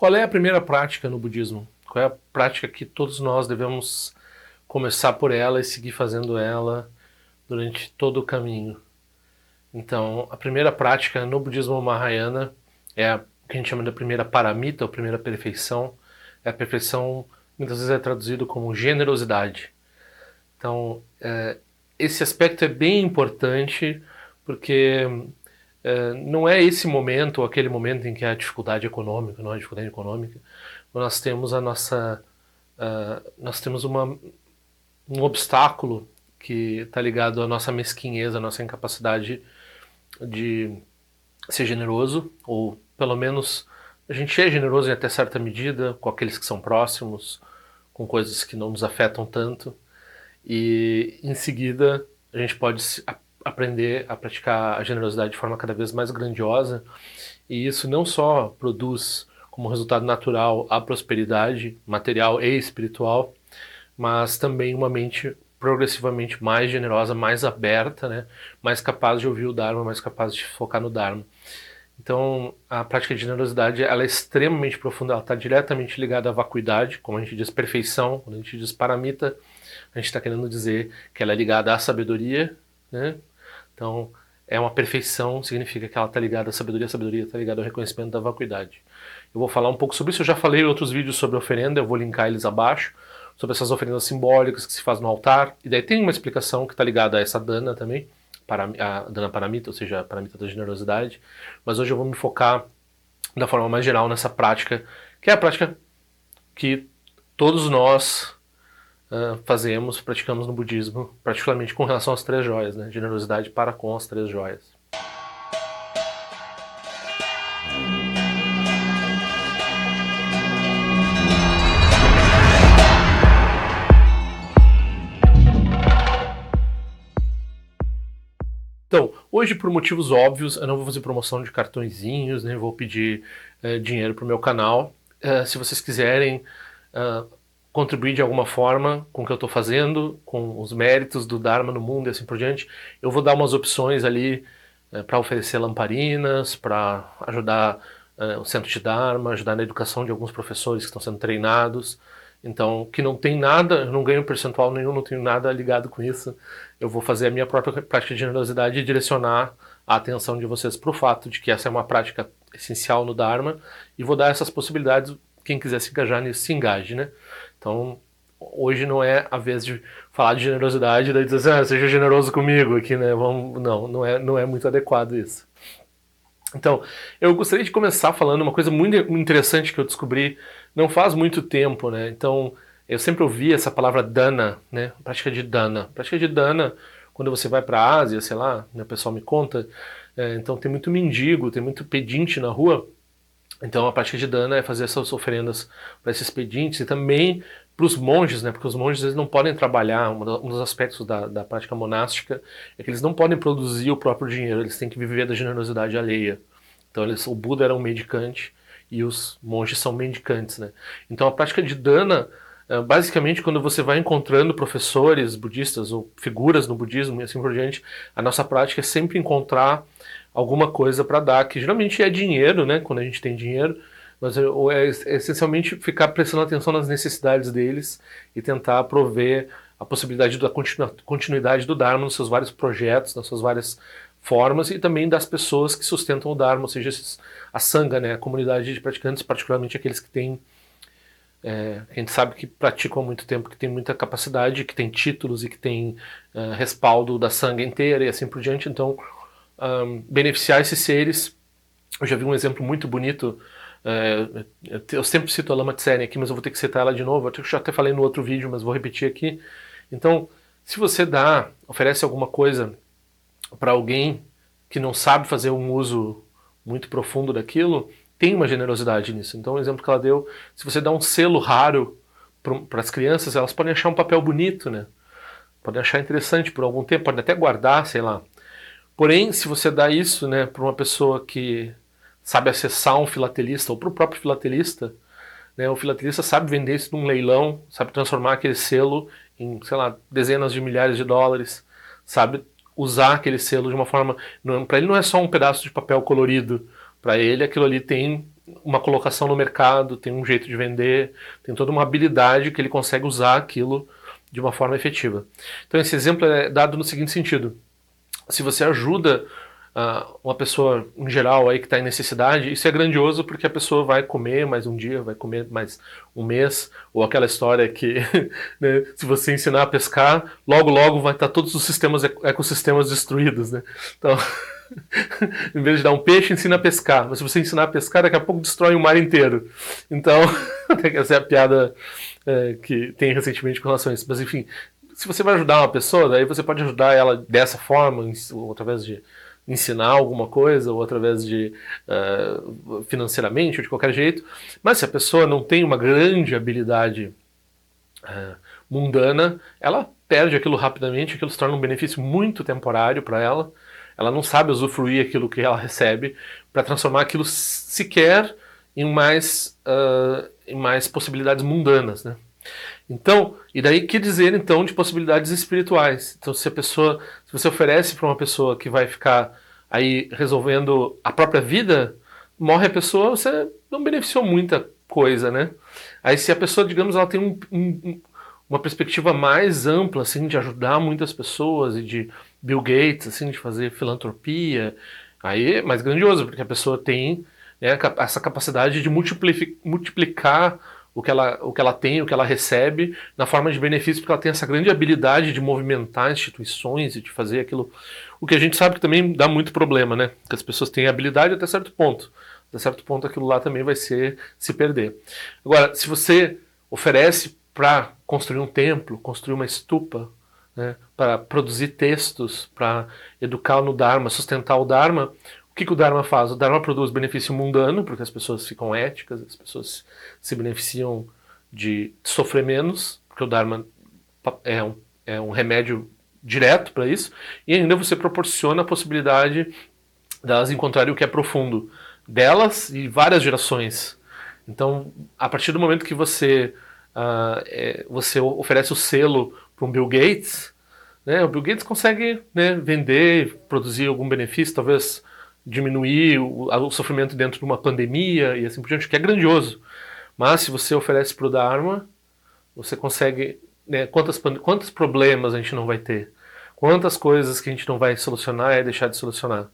Qual é a primeira prática no budismo? Qual é a prática que todos nós devemos começar por ela e seguir fazendo ela durante todo o caminho? Então, a primeira prática no budismo Mahayana é o que a gente chama de primeira paramita, ou primeira perfeição. É a perfeição, muitas vezes é traduzido como generosidade. Então, esse aspecto é bem importante porque não é esse momento ou aquele momento em que há dificuldade econômica, não há dificuldade econômica, mas nós temos um obstáculo que está ligado à nossa mesquinheza, à nossa incapacidade de ser generoso, ou pelo menos a gente é generoso em até certa medida com aqueles que são próximos, com coisas que não nos afetam tanto, e em seguida a gente pode aprender a praticar a generosidade de forma cada vez mais grandiosa, e isso não só produz como resultado natural a prosperidade material e espiritual, mas também uma mente progressivamente mais generosa, mais aberta, né? Mais capaz de ouvir o Dharma, mais capaz de focar no Dharma. Então, a prática de generosidade ela é extremamente profunda, ela está diretamente ligada à vacuidade, como a gente diz perfeição, quando a gente diz paramita, a gente está querendo dizer que ela é ligada à sabedoria, né? Então, é uma perfeição, significa que ela está ligada à sabedoria, a sabedoria está ligada ao reconhecimento da vacuidade. Eu vou falar um pouco sobre isso, eu já falei em outros vídeos sobre oferenda, eu vou linkar eles abaixo, sobre essas oferendas simbólicas que se faz no altar, e daí tem uma explicação que está ligada a essa dana também, a dana paramita, ou seja, a paramita da generosidade, mas hoje eu vou me focar da forma mais geral nessa prática, que é a prática que todos nós fazemos, praticamos no budismo, particularmente com relação às três joias, né? Generosidade para com as três joias. Então, hoje por motivos óbvios, eu não vou fazer promoção de cartõezinhos, nem vou pedir dinheiro para o meu canal. Se vocês quiserem contribuir de alguma forma com o que eu estou fazendo, com os méritos do Dharma no mundo e assim por diante, eu vou dar umas opções ali para oferecer lamparinas, para ajudar o Centro de Dharma, ajudar na educação de alguns professores que estão sendo treinados. Então, que não tem nada, eu não ganho percentual nenhum, não tenho nada ligado com isso. Eu vou fazer a minha própria prática de generosidade e direcionar a atenção de vocês para o fato de que essa é uma prática essencial no Dharma e vou dar essas possibilidades, quem quiser se engajar nisso, se engaje, né? Então, hoje não é a vez de falar de generosidade e daí dizer assim, seja generoso comigo aqui, né? Não é muito adequado isso. Então, eu gostaria de começar falando uma coisa muito interessante que eu descobri não faz muito tempo, né? Então, eu sempre ouvi essa palavra dana, né? Prática de dana. Prática de dana, quando você vai para a Ásia, sei lá, né, o pessoal me conta, então tem muito mendigo, tem muito pedinte na rua. Então, a prática de dana é fazer essas oferendas para esses pedintes e também para os monges, né? Porque os monges eles não podem trabalhar. Um dos aspectos da prática monástica é que eles não podem produzir o próprio dinheiro, eles têm que viver da generosidade alheia. Então, o Buda era um mendicante e os monges são mendicantes, né? Então, a prática de dana, basicamente, quando você vai encontrando professores budistas ou figuras no budismo e assim por diante, a nossa prática é sempre encontrar alguma coisa para dar, que geralmente é dinheiro, né? Quando a gente tem dinheiro, mas é essencialmente ficar prestando atenção nas necessidades deles e tentar prover a possibilidade da continuidade do Dharma nos seus vários projetos, nas suas várias formas e também das pessoas que sustentam o Dharma, ou seja, a Sangha, né, a comunidade de praticantes, particularmente aqueles que têm, a gente sabe que praticam há muito tempo, que tem muita capacidade, que tem títulos e que tem respaldo da Sangha inteira e assim por diante, então beneficiar esses seres. Eu já vi um exemplo muito bonito, eu sempre cito a Lama Tseren aqui, mas eu vou ter que citar ela de novo, eu já até falei no outro vídeo, mas vou repetir aqui. Então, se você oferece alguma coisa para alguém que não sabe fazer um uso muito profundo daquilo, tem uma generosidade nisso. Então, o exemplo que ela deu, se você dá um selo raro para as crianças, elas podem achar um papel bonito, né? Podem achar interessante por algum tempo, podem até guardar, sei lá. Porém, se você dá isso, né, para uma pessoa que sabe acessar um filatelista ou para o próprio filatelista, né, o filatelista sabe vender isso num leilão, sabe transformar aquele selo em, sei lá, dezenas de milhares de dólares, sabe usar aquele selo de uma forma... Para ele não é só um pedaço de papel colorido, para ele aquilo ali tem uma colocação no mercado, tem um jeito de vender, tem toda uma habilidade que ele consegue usar aquilo de uma forma efetiva. Então esse exemplo é dado no seguinte sentido: se você ajuda uma pessoa em geral aí que está em necessidade, isso é grandioso porque a pessoa vai comer mais um dia, vai comer mais um mês, ou aquela história que né, se você ensinar a pescar, logo logo vai estar todos os ecossistemas destruídos, né? Então em vez de dar um peixe, ensina a pescar. Mas se você ensinar a pescar, daqui a pouco destrói o mar inteiro. Então, essa é a piada que tem recentemente com relação a isso. Mas enfim, se você vai ajudar uma pessoa, daí você pode ajudar ela dessa forma, ou através de ensinar alguma coisa, ou através de financeiramente, ou de qualquer jeito. Mas se a pessoa não tem uma grande habilidade mundana, ela perde aquilo rapidamente, aquilo se torna um benefício muito temporário para ela. Ela não sabe usufruir aquilo que ela recebe para transformar aquilo sequer em mais possibilidades mundanas, né? Então, e daí que dizer então de possibilidades espirituais? Então, se você oferece para uma pessoa que vai ficar aí resolvendo a própria vida, morre a pessoa, você não beneficiou muita coisa, né? Aí se a pessoa, digamos, ela tem uma perspectiva mais ampla, assim, de ajudar muitas pessoas e de Bill Gates, assim, de fazer filantropia, aí é mais grandioso, porque a pessoa tem, né, essa capacidade de multiplicar o que ela tem, o que ela recebe, na forma de benefício, porque ela tem essa grande habilidade de movimentar instituições e de fazer aquilo. O que a gente sabe que também dá muito problema, né? Que as pessoas têm habilidade até certo ponto. Até certo ponto aquilo lá também vai se perder. Agora, se você oferece para construir um templo, construir uma estupa, né, para produzir textos, para educar no Dharma, sustentar o Dharma, o que o Dharma faz? O Dharma produz benefício mundano, porque as pessoas ficam éticas, as pessoas se beneficiam de sofrer menos, porque o Dharma é um remédio direto para isso, e ainda você proporciona a possibilidade delas encontrarem o que é profundo delas e várias gerações. Então, a partir do momento que você oferece o selo para um Bill Gates, né, o Bill Gates consegue, né, vender, produzir algum benefício, talvez diminuir o sofrimento dentro de uma pandemia e assim por diante, que é grandioso. Mas se você oferece para o Dharma, você consegue, né, quantos problemas a gente não vai ter? Quantas coisas que a gente não vai solucionar e deixar de solucionar?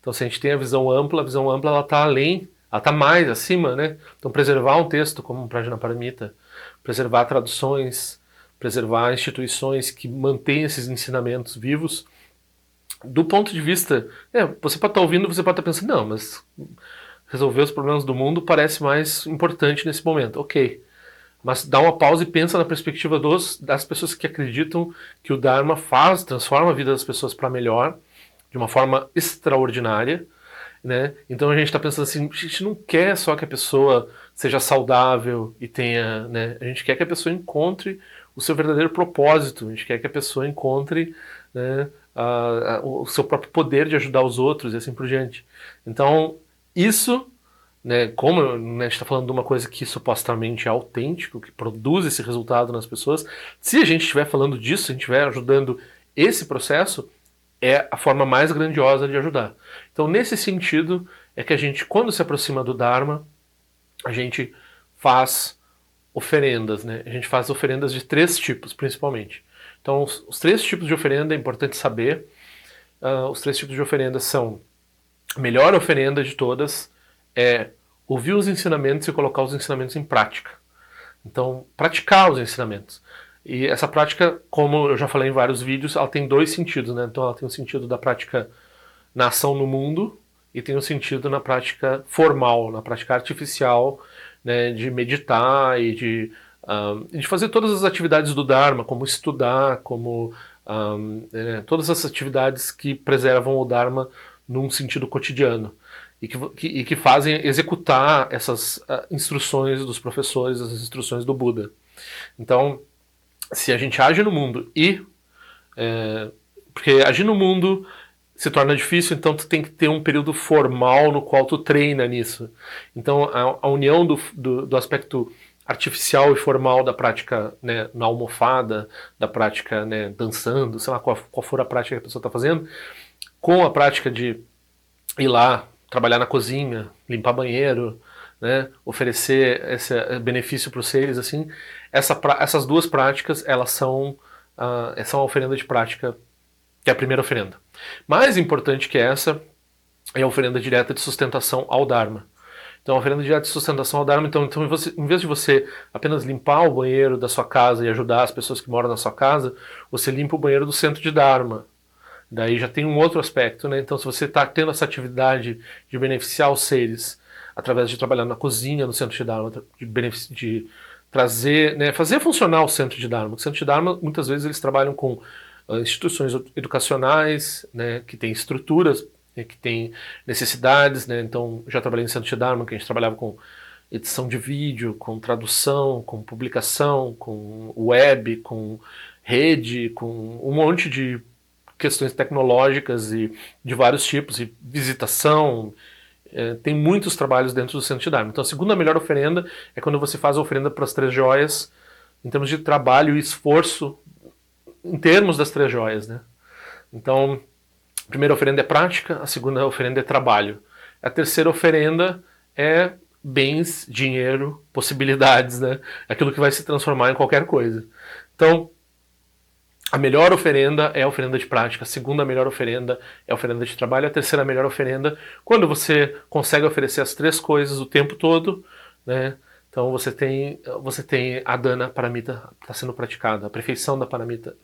Então, se a gente tem a visão ampla ela está além, ela está mais acima, né? Então, preservar um texto como o Prajnaparamita, preservar traduções, preservar instituições que mantêm esses ensinamentos vivos, do ponto de vista, você pode estar ouvindo, você pode estar pensando, não, mas resolver os problemas do mundo parece mais importante nesse momento. Ok, mas dá uma pausa e pensa na perspectiva das pessoas que acreditam que o Dharma transforma a vida das pessoas para melhor, de uma forma extraordinária, né? Então a gente está pensando assim, a gente não quer só que a pessoa seja saudável e tenha, né? A gente quer que a pessoa encontre o seu verdadeiro propósito, a gente quer que a pessoa encontre, né, o seu próprio poder de ajudar os outros e assim por diante. Então isso, né, como, né, a gente está falando de uma coisa que supostamente é autêntico, que produz esse resultado nas pessoas, se a gente estiver falando disso, se a gente estiver ajudando esse processo, é a forma mais grandiosa de ajudar. Então, nesse sentido, é que a gente, quando se aproxima do Dharma, a gente faz oferendas, né? A gente faz oferendas de 3 tipos, principalmente. Então, os 3 tipos de oferenda é importante saber. Os 3 tipos de oferenda são: a melhor oferenda de todas é ouvir os ensinamentos e colocar os ensinamentos em prática. Então, praticar os ensinamentos. E essa prática, como eu já falei em vários vídeos, ela tem 2 sentidos, né? Então ela tem o sentido da prática na ação no mundo e tem o sentido na prática formal, na prática artificial, né, de meditar e de fazer todas as atividades do Dharma, como estudar, como todas as atividades que preservam o Dharma num sentido cotidiano e que fazem executar essas instruções dos professores, as instruções do Buda. Então, se a gente age no mundo porque agir no mundo se torna difícil, então tu tem que ter um período formal no qual tu treina nisso. Então a união do aspecto artificial e formal da prática, né, na almofada, da prática, né, dançando, sei lá qual for a prática que a pessoa está fazendo, com a prática de ir lá, trabalhar na cozinha, limpar banheiro, né, oferecer esse benefício para os seres, assim, essas duas práticas, elas são a oferenda de prática, que é a primeira oferenda. Mais importante que essa é a oferenda direta de sustentação ao Dharma. Então, a oferenda direta de sustentação ao Dharma, então em vez de você apenas limpar o banheiro da sua casa e ajudar as pessoas que moram na sua casa, você limpa o banheiro do centro de Dharma. Daí já tem um outro aspecto, né? Então, se você está tendo essa atividade de beneficiar os seres através de trabalhar na cozinha, no centro de Dharma, de trazer, né, fazer funcionar o centro de Dharma. O centro de Dharma, muitas vezes, eles trabalham com instituições educacionais, né, que têm estruturas, né, que têm necessidades, né? Então, já trabalhei no centro de Dharma, que a gente trabalhava com edição de vídeo, com tradução, com publicação, com web, com rede, com um monte de questões tecnológicas e de vários tipos, e visitação, tem muitos trabalhos dentro do centro de Dharma. Então a segunda melhor oferenda é quando você faz a oferenda para as 3 joias, em termos de trabalho e esforço, em termos das 3 joias, né? Então, a primeira oferenda é prática, a segunda oferenda é trabalho. A terceira oferenda é bens, dinheiro, possibilidades, né? Aquilo que vai se transformar em qualquer coisa. Então, a melhor oferenda é a oferenda de prática, a segunda melhor oferenda é a oferenda de trabalho, a terceira melhor oferenda, quando você consegue oferecer as 3 coisas o tempo todo, né? Então você tem a dana paramita está sendo praticada, a perfeição da paramita,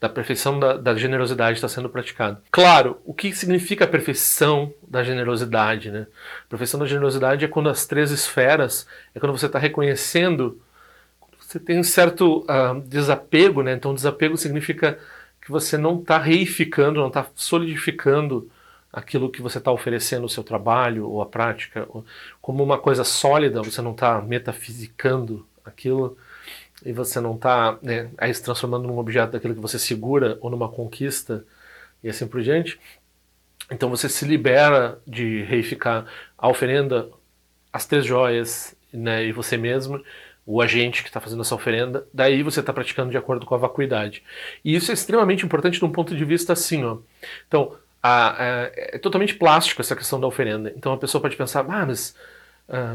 da perfeição da generosidade está sendo praticada. Claro, o que significa a perfeição da generosidade, né? A perfeição da generosidade é quando as 3 esferas, é quando você está reconhecendo. Você tem um certo desapego, né? Então desapego significa que você não está reificando, não está solidificando aquilo que você está oferecendo, o seu trabalho ou a prática, como uma coisa sólida, você não está metafisicando aquilo e você não está, né, aí se transformando num objeto daquilo que você segura ou numa conquista e assim por diante. Então você se libera de reificar a oferenda, as 3 joias, né, e você mesmo, o agente que está fazendo essa oferenda, daí você está praticando de acordo com a vacuidade. E isso é extremamente importante de um ponto de vista assim, ó. Então, é totalmente plástico essa questão da oferenda. Então a pessoa pode pensar, mas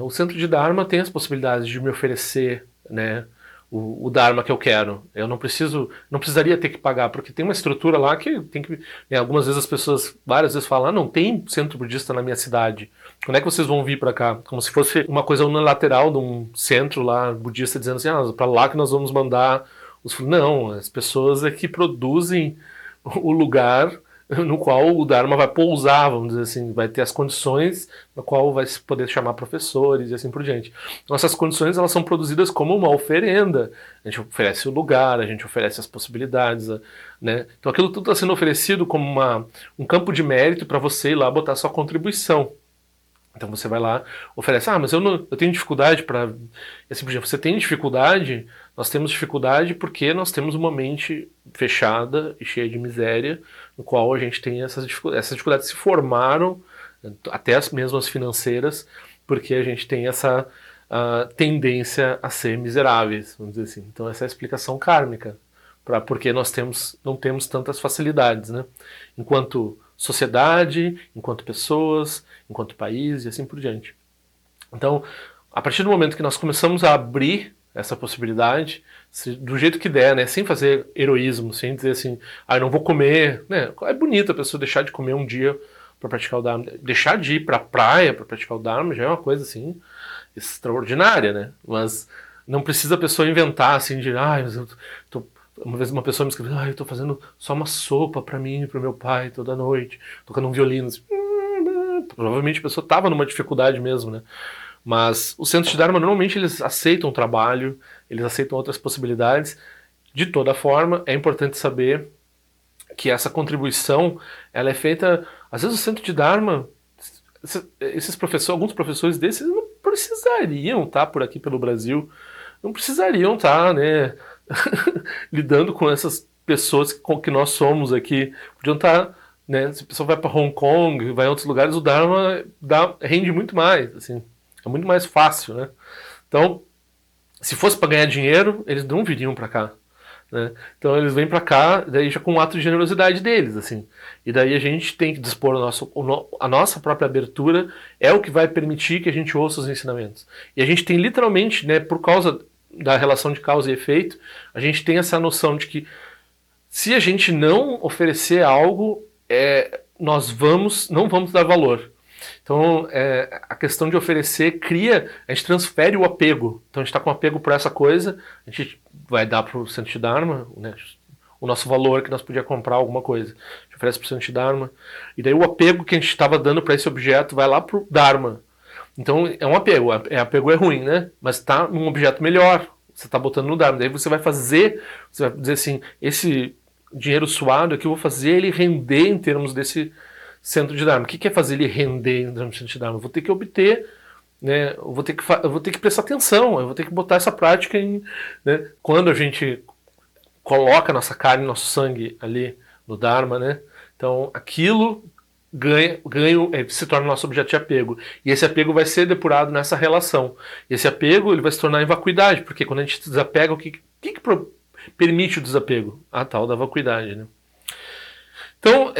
o centro de Dharma tem as possibilidades de me oferecer, né, o Dharma que eu quero. Eu não precisaria ter que pagar, porque tem uma estrutura lá que tem que... Né, algumas vezes as pessoas, várias vezes falam, não tem centro budista na minha cidade. Quando é que vocês vão vir para cá? Como se fosse uma coisa unilateral de um centro lá budista dizendo assim, para lá que nós vamos mandar os... Não, as pessoas é que produzem o lugar no qual o Dharma vai pousar, vamos dizer assim, vai ter as condições no qual vai se poder chamar professores e assim por diante. Então essas condições elas são produzidas como uma oferenda. A gente oferece o lugar, a gente oferece as possibilidades, né? Então aquilo tudo está sendo oferecido como um campo de mérito para você ir lá botar sua contribuição. Então você vai lá, oferece, mas eu tenho dificuldade para... Assim, por exemplo, você tem dificuldade, nós temos dificuldade porque nós temos uma mente fechada e cheia de miséria, no qual a gente tem essas dificuldades se formaram, até as mesmas financeiras, porque a gente tem essa tendência a ser miseráveis, vamos dizer assim. Então essa é a explicação kármica, para porque nós não temos tantas facilidades, né? Enquanto sociedade, enquanto pessoas, enquanto país e assim por diante. Então, a partir do momento que nós começamos a abrir essa possibilidade, do jeito que der, né, sem fazer heroísmo, sem dizer assim, eu não vou comer, né? É bonito a pessoa deixar de comer um dia para praticar o Dharma, deixar de ir para a praia para praticar o Dharma já é uma coisa assim extraordinária, né? Mas não precisa a pessoa inventar assim de, uma vez uma pessoa me escreveu, eu tô fazendo só uma sopa para mim e pro meu pai toda noite, tocando um violino. Assim. Provavelmente a pessoa estava numa dificuldade mesmo, né? Mas os centros de Dharma, normalmente, eles aceitam trabalho, eles aceitam outras possibilidades. De toda forma, é importante saber que essa contribuição, ela é feita... Às vezes o centro de Dharma, alguns professores desses não precisariam estar por aqui pelo Brasil, não precisariam estar, né, lidando com essas pessoas com que nós somos aqui. Podiam estar, né, se a pessoa vai para Hong Kong, vai em outros lugares, o Dharma rende muito mais, assim, é muito mais fácil, né? Então, se fosse para ganhar dinheiro, eles não viriam para cá. né? Então eles vêm para cá, daí já com um ato de generosidade deles, assim. E daí a gente tem que dispor a nossa própria abertura é o que vai permitir que a gente ouça os ensinamentos. E a gente tem literalmente, né, por causa da relação de causa e efeito, a gente tem essa noção de que se a gente não oferecer algo, nós não vamos dar valor. Então, a questão de oferecer a gente transfere o apego. Então, a gente está com apego por essa coisa, a gente vai dar para o Santidharma, né, o nosso valor que nós podíamos comprar alguma coisa. A gente oferece para o Santidharma. E daí o apego que a gente estava dando para esse objeto vai lá para o Dharma. Então, é um apego. Apego é ruim, né? Mas está num objeto melhor. Você está botando no Dharma. Daí você vai dizer assim, esse dinheiro suado aqui eu vou fazer ele render em termos desse centro de Dharma. O que é fazer ele render em termos de centro de Dharma? Eu vou ter que obter, né, eu vou ter que prestar atenção, eu vou ter que botar essa prática em, né, quando a gente coloca nossa carne, nosso sangue ali no Dharma, né, então aquilo se torna nosso objeto de apego. E esse apego vai ser depurado nessa relação. E esse apego ele vai se tornar em vacuidade, porque quando a gente desapega, o que permite o desapego? A tal da vacuidade, né? Então,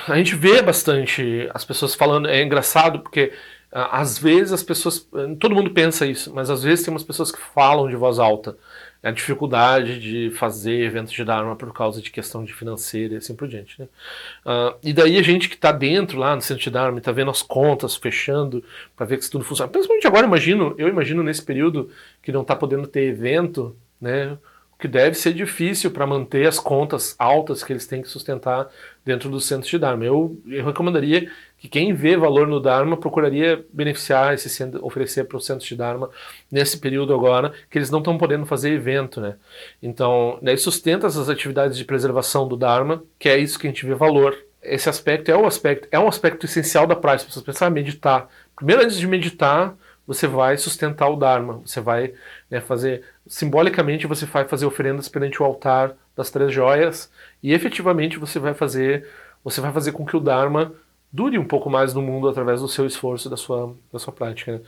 a gente vê bastante as pessoas falando, é engraçado porque às vezes as pessoas, todo mundo pensa isso, mas às vezes tem umas pessoas que falam de voz alta a dificuldade de fazer eventos de Dharma por causa de questão de financeira e assim por diante, né? E daí a gente que está dentro lá no centro de Dharma, está vendo as contas fechando para ver que isso tudo funciona. Principalmente agora, eu imagino nesse período que não está podendo ter evento, né? Que deve ser difícil para manter as contas altas que eles têm que sustentar dentro dos centros de Dharma. Eu recomendaria que quem vê valor no Dharma procuraria beneficiar oferecer para os centros de Dharma nesse período agora, que eles não estão podendo fazer evento, né? Então, daí sustenta essas atividades de preservação do Dharma, que é isso que a gente vê valor. Esse aspecto é um aspecto essencial da prática. As pessoas pensam, meditar. Primeiro, antes de meditar, você vai sustentar o Dharma, você vai, né, fazer, simbolicamente você vai fazer oferendas perante o altar das 3 joias e efetivamente você vai fazer com que o Dharma dure um pouco mais no mundo através do seu esforço, da sua prática, né?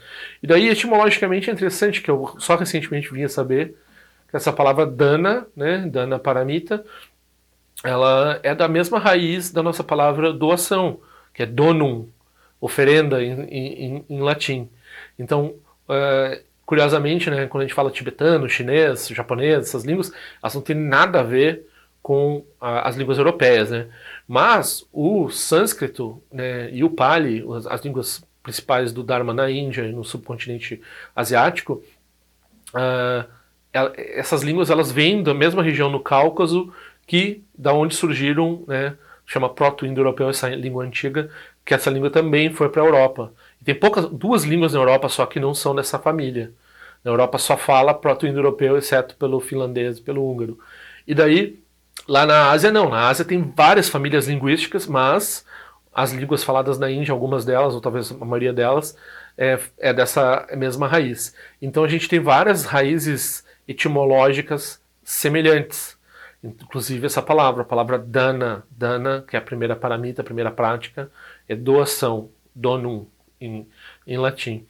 E daí, etimologicamente, é interessante, que eu só recentemente vim a saber que essa palavra dana, né, dana paramita, ela é da mesma raiz da nossa palavra doação, que é donum, oferenda em latim. Então, curiosamente, né, quando a gente fala tibetano, chinês, japonês, essas línguas, elas não têm nada a ver com as línguas europeias, né? Mas o sânscrito, né, e o Pali, as línguas principais do Dharma na Índia e no subcontinente asiático, essas línguas elas vêm da mesma região no Cáucaso que da onde surgiram, né, chama proto-indo-europeu, essa língua antiga, que essa língua também foi para a Europa. E tem 2 línguas na Europa só que não são dessa família. Na Europa só fala proto-indo-europeu, exceto pelo finlandês e pelo húngaro. E daí, lá na Ásia não. Na Ásia tem várias famílias linguísticas, mas as línguas faladas na Índia, algumas delas, ou talvez a maioria delas, é dessa mesma raiz. Então a gente tem várias raízes etimológicas semelhantes. Inclusive essa palavra, a palavra dana, que é a primeira paramita, a primeira prática, é doação, donum, em latim.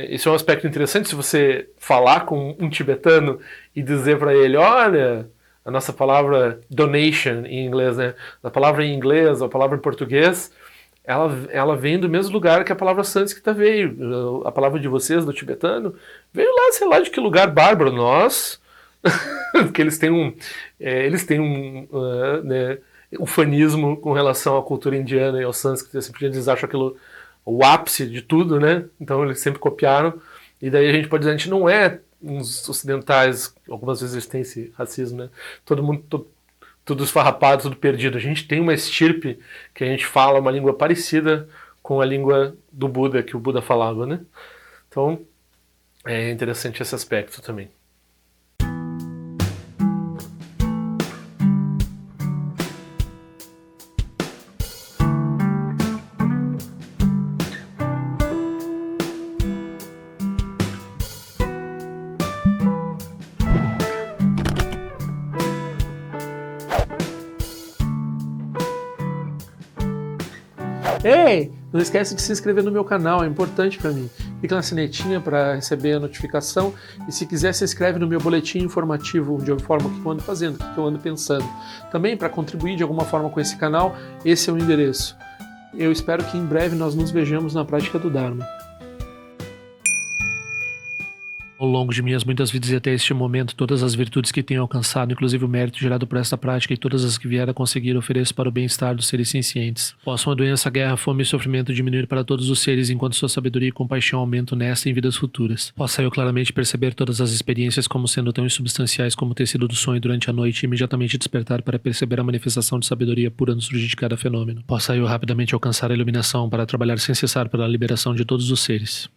Esse é um aspecto interessante, se você falar com um tibetano e dizer para ele, olha, a nossa palavra donation em inglês, né? A palavra em inglês, a palavra em português, ela vem do mesmo lugar que a palavra sânscrita veio. A palavra de vocês, do tibetano, veio lá, sei lá de que lugar bárbaro. Nós... porque eles têm né, ufanismo com relação à cultura indiana e ao sânscrito, eles acham aquilo o ápice de tudo, né? Então eles sempre copiaram, e daí a gente pode dizer, a gente não é uns ocidentais, algumas vezes eles têm esse racismo, né? Todo mundo, tudo esfarrapado, tudo perdido. A gente tem uma estirpe que a gente fala uma língua parecida com a língua do Buda, que o Buda falava, né? Então é interessante esse aspecto também. Ei, não esquece de se inscrever no meu canal, é importante para mim. clica na sinetinha para receber a notificação e se quiser se inscreve no meu boletim informativo de forma que eu ando fazendo, o que eu ando pensando. Também para contribuir de alguma forma com esse canal, esse é o endereço. Eu espero que em breve nós nos vejamos na prática do Dharma. Ao longo de minhas muitas vidas e até este momento, todas as virtudes que tenho alcançado, inclusive o mérito gerado por esta prática e todas as que vier a conseguir, ofereço para o bem-estar dos seres sencientes. Possam a doença, a guerra, a fome e o sofrimento diminuir para todos os seres, enquanto sua sabedoria e compaixão aumentam nesta e em vidas futuras. Possa eu claramente perceber todas as experiências como sendo tão insubstanciais como o tecido do sonho durante a noite e imediatamente despertar para perceber a manifestação de sabedoria pura no surgir de cada fenômeno. Possa eu rapidamente alcançar a iluminação para trabalhar sem cessar pela liberação de todos os seres.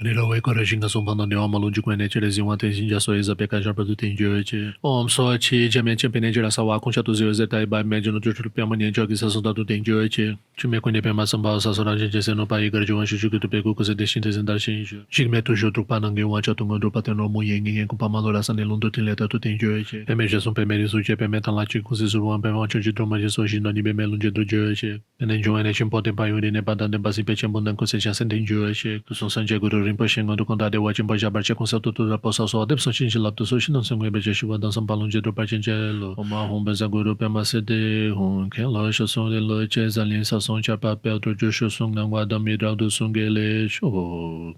Nirawe Korajinga Sumpano Neoma Lundi Kwene Tirezi Wante Jinja Soiza Peka Jarpa do Tendioti. Om Sochi, Diamante Penedira Sawa Conchatus Zeta e Bai Médio no Tutu Piamania Jogi Sasunda do Tendioti. Time Kwene Pema Sambal Sasora Gente no Pai Gardiwan Shuju do Pegu Cose Destintes em Dashinju. Chigmeto Jutru Panangue Wancha Tungo Pateno Muyeng com Pamalora Sanelundu Tileta do Tendioti. Pemeja Sum Pemerizu Je Pemeta Lati Kuzizuan Pemancho de Troma de Soji no Nibe Melunde do Dioti. Nenjuane Chimpote Payuri Nebadan de Basipechambundan Conseja Sentendioti. Tu Son Sanjeguru Rinpoche do condado de Wachimbo Jabartia com seu tutor da poça só Debson Chinchilapto Sushi não se mueve de chuva dançam palonde do Partingelo uma rumba zaguru pema cede rum que loja som de loite exalinha som de papel do Jushu Sung não guarda miral do Sungele show